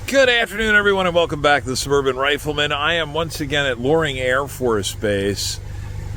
Good afternoon, everyone, and welcome back to the Suburban Rifleman. I am once again at Loring Air Force Base,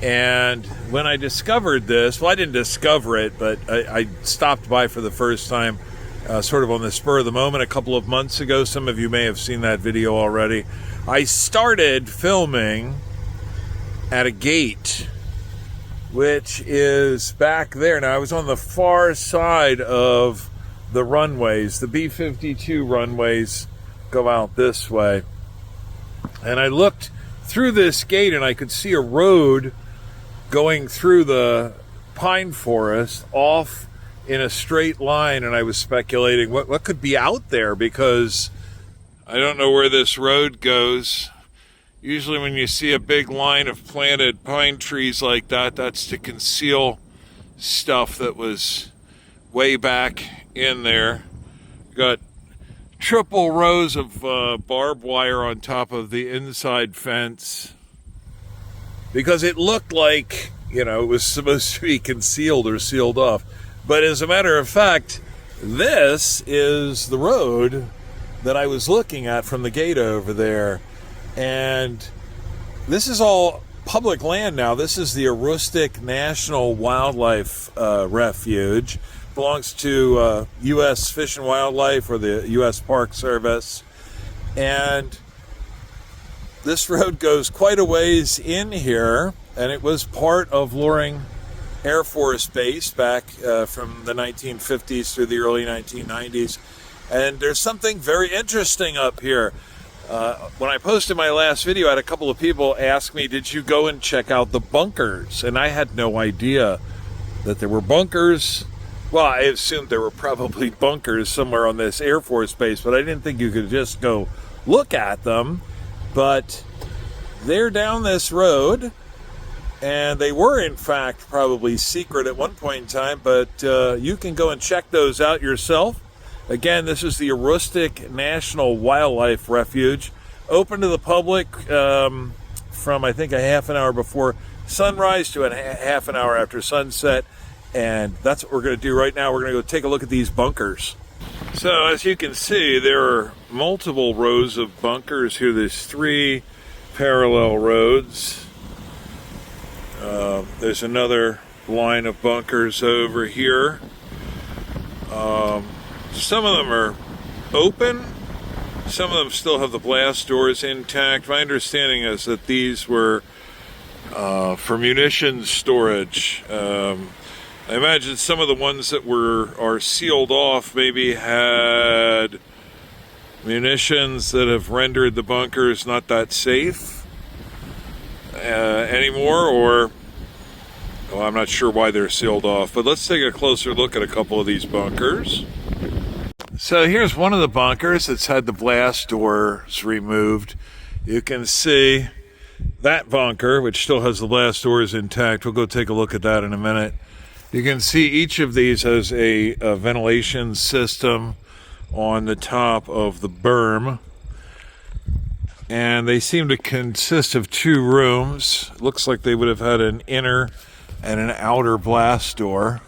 and when I discovered this, well, I didn't discover it, but I stopped by for the first time, sort of on the spur of the moment a couple of months ago. Some of you may have seen that video already. I started filming at a gate, which is back there. Now, I was on the far side of the runways. The B-52 runways go out this way, and I looked through this gate and I could see a road going through the pine forest off in a straight line, and I was speculating what could be out there, because I don't know where this road goes. Usually when you see a big line of planted pine trees like that, that's to conceal stuff that was way back in there. Got triple rows of barbed wire on top of the inside fence, because it looked like, it was supposed to be concealed or sealed off. But as a matter of fact, this is the road that I was looking at from the gate over there. And this is all public land now. This is the Aroostook National Wildlife refuge. Belongs to U.S. Fish and Wildlife, or the U.S. Park Service. And this road goes quite a ways in here, and it was part of Loring Air Force Base back from the 1950s through the early 1990s. And there's something very interesting up here. When I posted my last video, I had a couple of people ask me, did you go and check out the bunkers? And I had no idea that there were bunkers. Well, I assumed there were probably bunkers somewhere on this Air Force Base, but I didn't think you could just go look at them. But they're down this road, and they were, in fact, probably secret at one point in time, but you can go and check those out yourself. Again, this is the Aroostook National Wildlife Refuge, open to the public from, I think, a half an hour before sunrise to a half an hour after sunset. And that's what we're going to do right now. We're going to go take a look at these bunkers. So as you can see, there are multiple rows of bunkers here. There's 3 parallel roads. There's another line of bunkers over here. Some of them are open. Some of them still have the blast doors intact. My understanding is that these were for munitions storage. I imagine some of the ones that are sealed off maybe had munitions that have rendered the bunkers not that safe anymore, or I'm not sure why they're sealed off. But let's take a closer look at a couple of these bunkers. So here's one of the bunkers that's had the blast doors removed. You can see that bunker, which still has the blast doors intact. We'll go take a look at that in a minute. You can see each of these has a ventilation system on the top of the berm, and they seem to consist of 2 rooms. It looks like they would have had an inner and an outer blast door.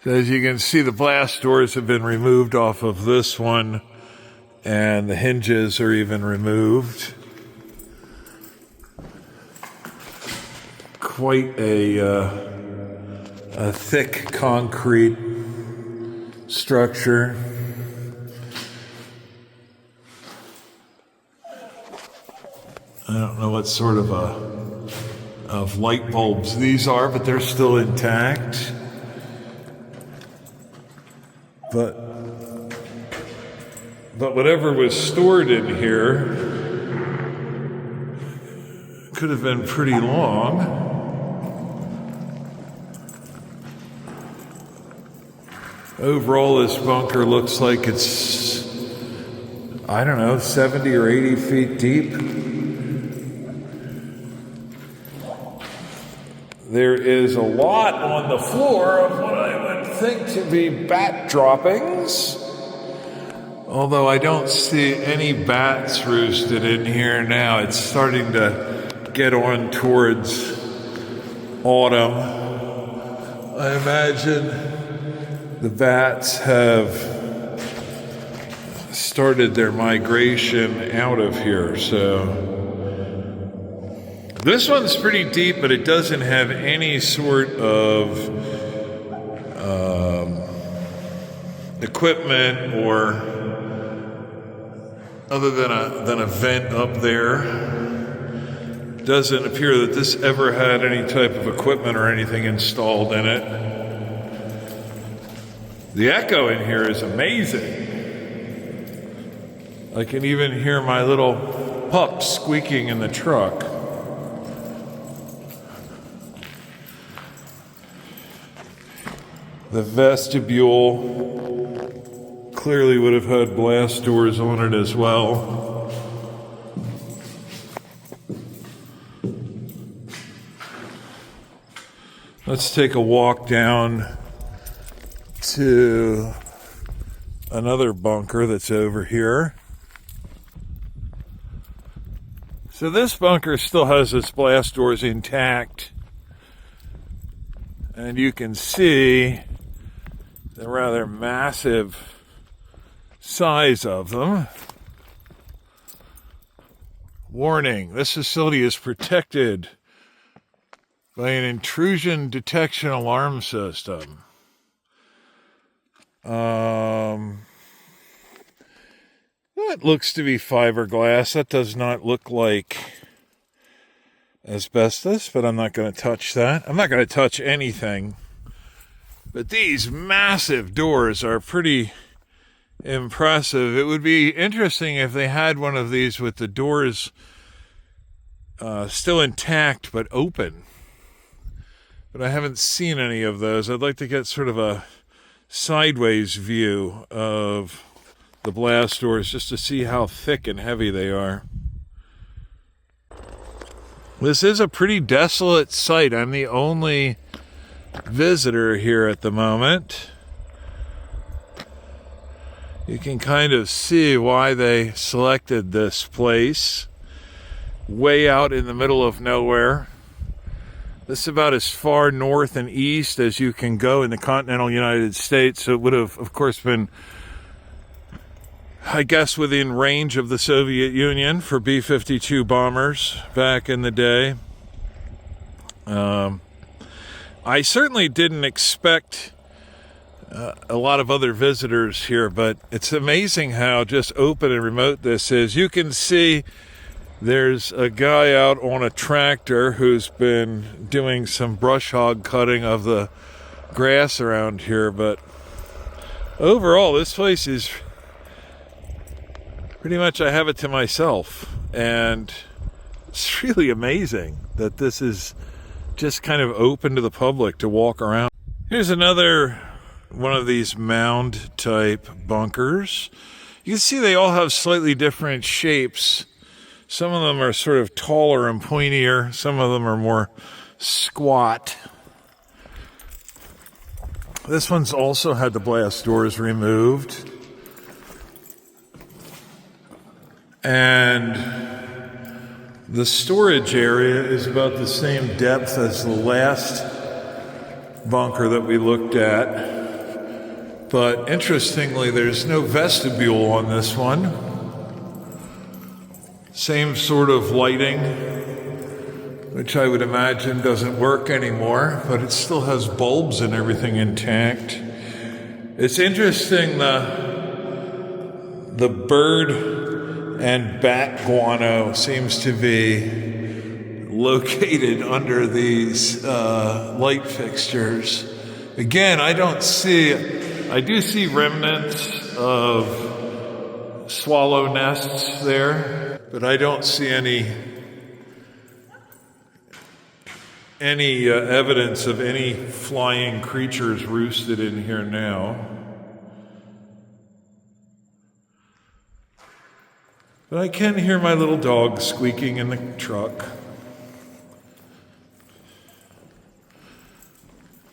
So as you can see, the blast doors have been removed off of this one, and the hinges are even removed. Quite a thick concrete structure. I don't know what sort of light bulbs these are, but they're still intact. But whatever was stored in here could have been pretty long. Overall, this bunker looks like it's, 70 or 80 feet deep. There is a lot on the floor of what I would think to be bat droppings. Although I don't see any bats roosted in here now. It's starting to get on towards autumn. I imagine the bats have started their migration out of here. So this one's pretty deep, but it doesn't have any sort of equipment or other than a vent up there. Doesn't appear that this ever had any type of equipment or anything installed in it. The echo in here is amazing. I can even hear my little pup squeaking in the truck. The vestibule clearly would have had blast doors on it as well. Let's take a walk down to another bunker that's over here. So this bunker still has its blast doors intact, and you can see the rather massive size of them. Warning, this facility is protected by an intrusion detection alarm system. That looks to be fiberglass. That does not look like asbestos, but I'm not going to touch that. I'm not going to touch anything. But these massive doors are pretty impressive. It would be interesting if they had one of these with the doors still intact but open. But I haven't seen any of those. I'd like to get sort of a sideways view of the blast doors just to see how thick and heavy they are. This is a pretty desolate site. I'm the only visitor here at the moment. You can kind of see why they selected this place. Way out in the middle of nowhere. This is about as far north and east as you can go in the continental United States. So it would have, of course, been, I guess, within range of the Soviet Union for B-52 bombers back in the day. I certainly didn't expect a lot of other visitors here, but it's amazing how just open and remote this is. You can see there's a guy out on a tractor who's been doing some brush hog cutting of the grass around here, but overall this place is pretty much, I have it to myself, and it's really amazing that this is just kind of open to the public to walk around. Here's another one of these mound type bunkers. You can see they all have slightly different shapes. Some of them are sort of taller and pointier. Some of them are more squat. This one's also had the blast doors removed. And the storage area is about the same depth as the last bunker that we looked at. But interestingly, there's no vestibule on this one. Same sort of lighting, which I would imagine doesn't work anymore, but it still has bulbs and everything intact. It's interesting, the bird and bat guano seems to be located under these light fixtures. Again, I do see remnants of swallow nests there, but I don't see any evidence of any flying creatures roosted in here now. But I can hear my little dog squeaking in the truck.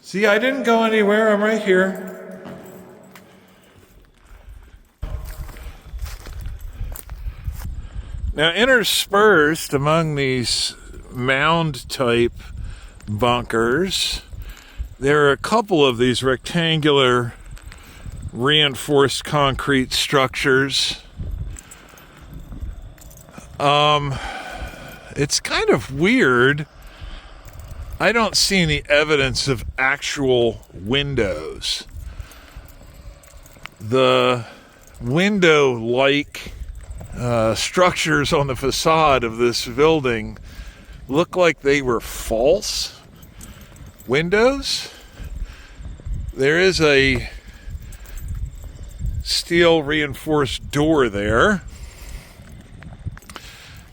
See, I didn't go anywhere. I'm right here. Now, interspersed among these mound-type bunkers, there are a couple of these rectangular reinforced concrete structures. It's kind of weird. I don't see any evidence of actual windows. The window-like structures on the facade of this building look like they were false windows. There is a steel reinforced door there.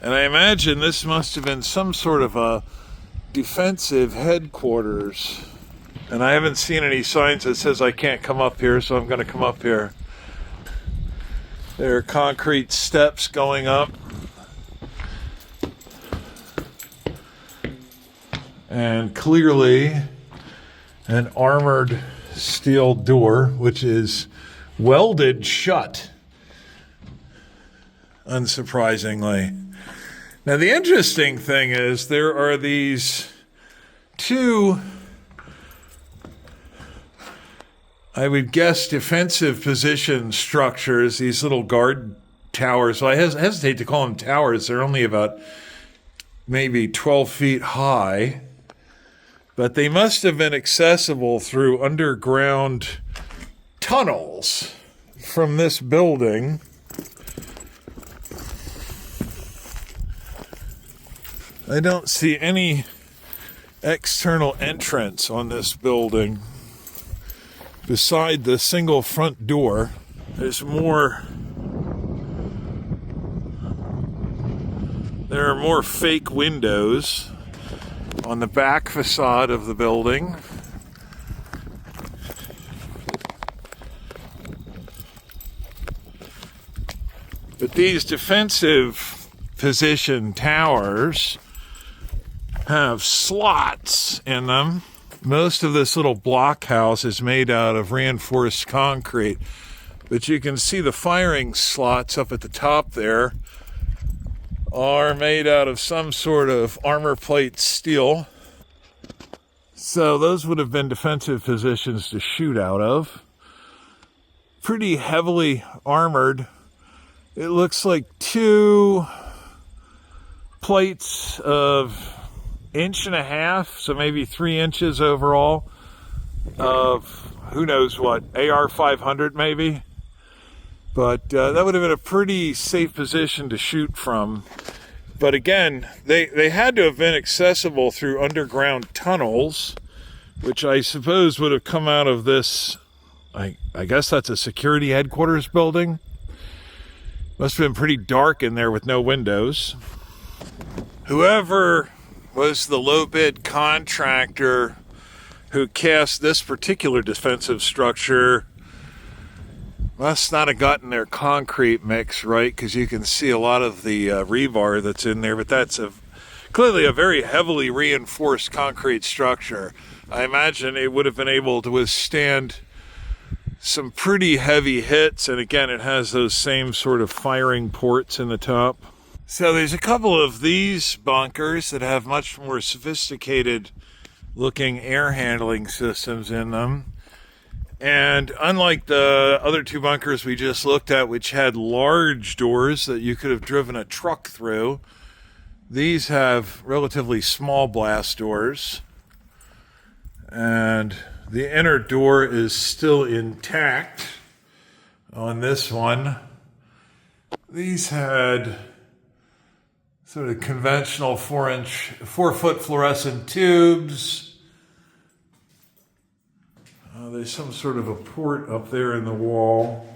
And I imagine this must have been some sort of a defensive headquarters. And I haven't seen any signs that says I can't come up here, so I'm going to come up here. There are concrete steps going up. And clearly an armored steel door, which is welded shut, unsurprisingly. Now, the interesting thing is there are these two, I would guess, defensive position structures, these little guard towers. Well, I hesitate to call them towers. They're only about maybe 12 feet high, but they must have been accessible through underground tunnels from this building. I don't see any external entrance on this building. Beside the single front door, there are more fake windows on the back facade of the building. But these defensive position towers have slots in them. Most of this little blockhouse is made out of reinforced concrete, but you can see the firing slots up at the top there are made out of some sort of armor plate steel. So those would have been defensive positions to shoot out of. Pretty heavily armored. It looks like two plates of 1.5 inches, so maybe 3 inches overall, of who knows what, AR-500 maybe. But that would have been a pretty safe position to shoot from. But again, they had to have been accessible through underground tunnels, which I suppose would have come out of this, I guess that's a security headquarters building. Must have been pretty dark in there with no windows. Whoever was the low bid contractor who cast this particular defensive structure must not have gotten their concrete mix right, because you can see a lot of the rebar that's in there, but that's clearly a very heavily reinforced concrete structure. I imagine it would have been able to withstand some pretty heavy hits, and again, it has those same sort of firing ports in the top. So there's a couple of these bunkers that have much more sophisticated looking air handling systems in them. And unlike the other two bunkers we just looked at, which had large doors that you could have driven a truck through, these have relatively small blast doors. And the inner door is still intact on this one. These had sort of conventional 4-foot fluorescent tubes. There's some sort of a port up there in the wall.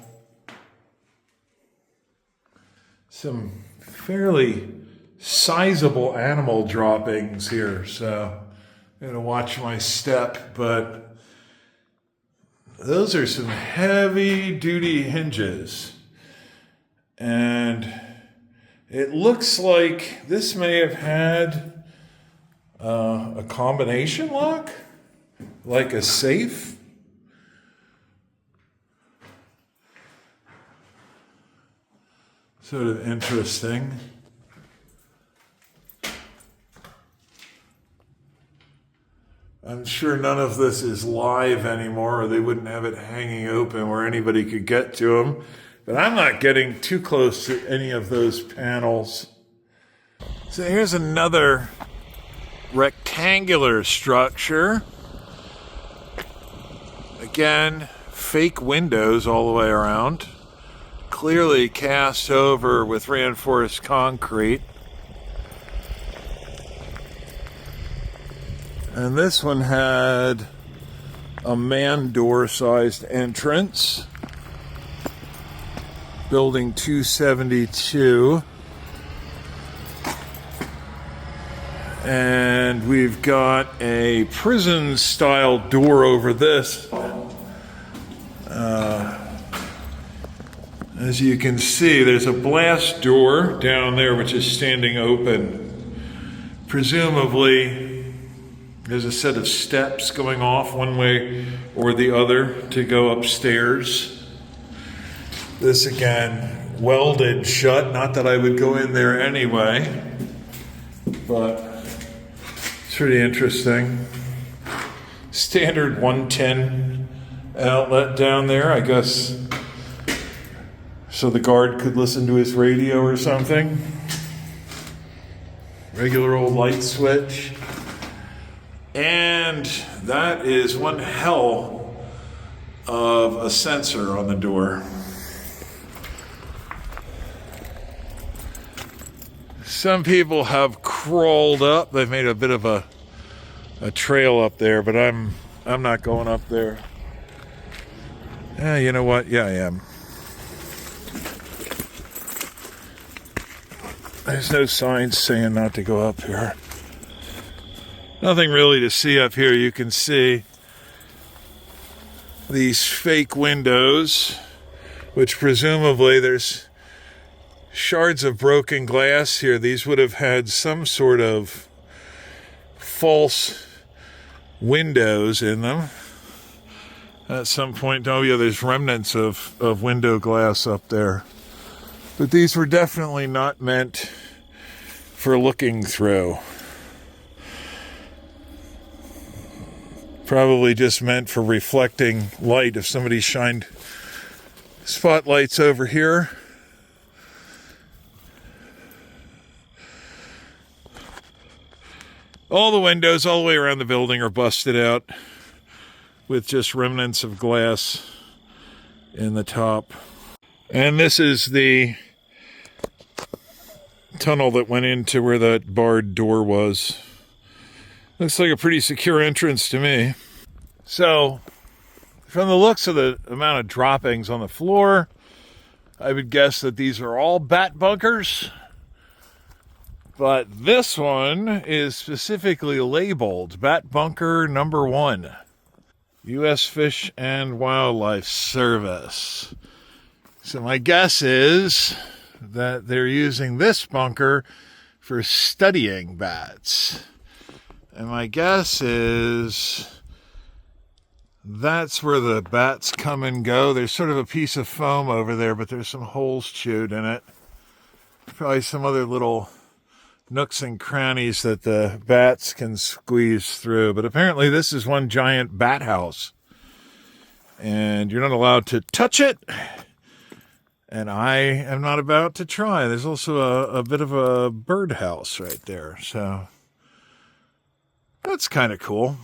Some fairly sizable animal droppings here, so I'm going to watch my step, but those are some heavy-duty hinges. And it looks like this may have had a combination lock, like a safe. Sort of interesting. I'm sure none of this is live anymore, or they wouldn't have it hanging open where anybody could get to them. But I'm not getting too close to any of those panels. So here's another rectangular structure. Again, fake windows all the way around. Clearly cast over with reinforced concrete. And this one had a man door sized entrance. Building 272. And we've got a prison style door over this. As you can see, there's a blast door down there which is standing open. Presumably, there's a set of steps going off one way or the other to go upstairs. This again, welded shut. Not that I would go in there anyway, but it's pretty interesting. Standard 110 outlet down there, I guess, so the guard could listen to his radio or something. Regular old light switch. And that is one hell of a sensor on the door. Some people have crawled up. They've made a bit of a trail up there, but I'm not going up there. You know what? Yeah, I am. There's no signs saying not to go up here. Nothing really to see up here. You can see these fake windows, which presumably there's shards of broken glass here. These would have had some sort of false windows in them at some point. Oh yeah, there's remnants of window glass up there. But these were definitely not meant for looking through. Probably just meant for reflecting light if somebody shined spotlights over here. All the windows all the way around the building are busted out with just remnants of glass in the top. And this is the tunnel that went into where that barred door was. Looks like a pretty secure entrance to me. So, from the looks of the amount of droppings on the floor, I would guess that these are all bat bunkers. But this one is specifically labeled Bat Bunker Number 1, U.S. Fish and Wildlife Service. So my guess is that they're using this bunker for studying bats. And my guess is that's where the bats come and go. There's sort of a piece of foam over there, but there's some holes chewed in it. Probably some other little nooks and crannies that the bats can squeeze through. But apparently this is one giant bat house. And you're not allowed to touch it. And I am not about to try. There's also a bit of a birdhouse right there. So that's kind of cool.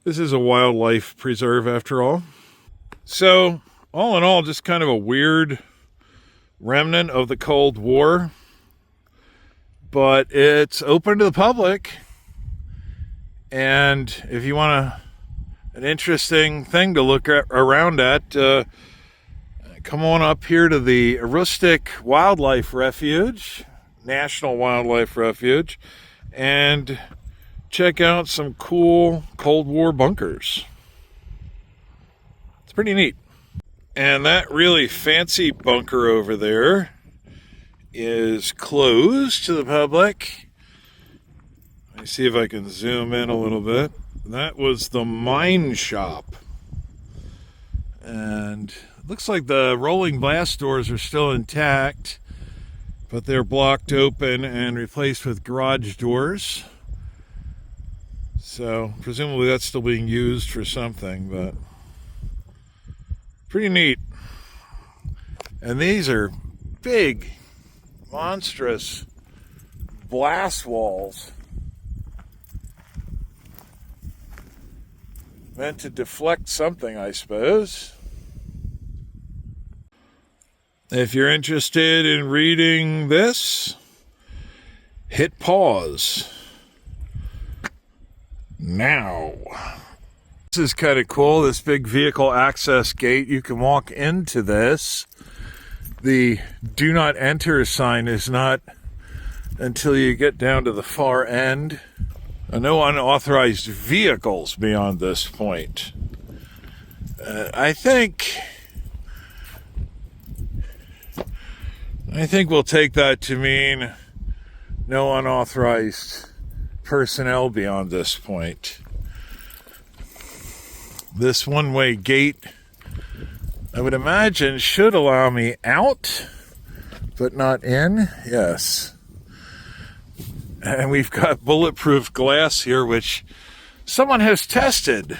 This is a wildlife preserve after all. So all in all, just kind of a weird remnant of the Cold War. But it's open to the public. And if you want an interesting thing to look around at, come on up here to the Aroostook National Wildlife Refuge, and check out some cool Cold War bunkers. It's pretty neat. And that really fancy bunker over there is closed to the public. Let me see if I can zoom in a little bit. That was the mine shop. And it looks like the rolling blast doors are still intact, but they're blocked open and replaced with garage doors. So presumably that's still being used for something, but pretty neat. And these are big, monstrous blast walls meant to deflect something, I suppose. If you're interested in reading this, hit pause now. This is kind of cool, this big vehicle access gate. You can walk into this. The do not enter sign is not until you get down to the far end. No unauthorized vehicles beyond this point. I think we'll take that to mean no unauthorized personnel beyond this point. This one-way gate, I would imagine, should allow me out, but not in. Yes. And we've got bulletproof glass here, which someone has tested.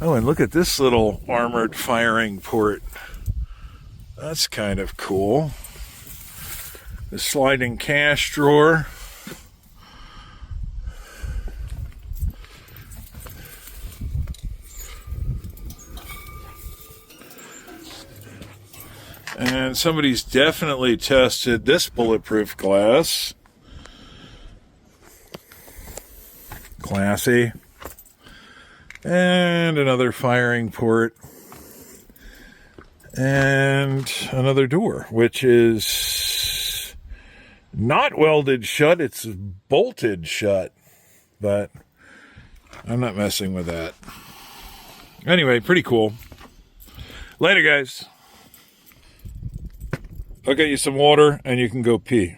Oh, and look at this little armored firing port. That's kind of cool. The sliding cash drawer. And somebody's definitely tested this bulletproof glass. Classy. And another firing port. And another door, which is not welded shut, it's bolted shut. But I'm not messing with that. Anyway, pretty cool. Later, guys. I'll get you some water and you can go pee.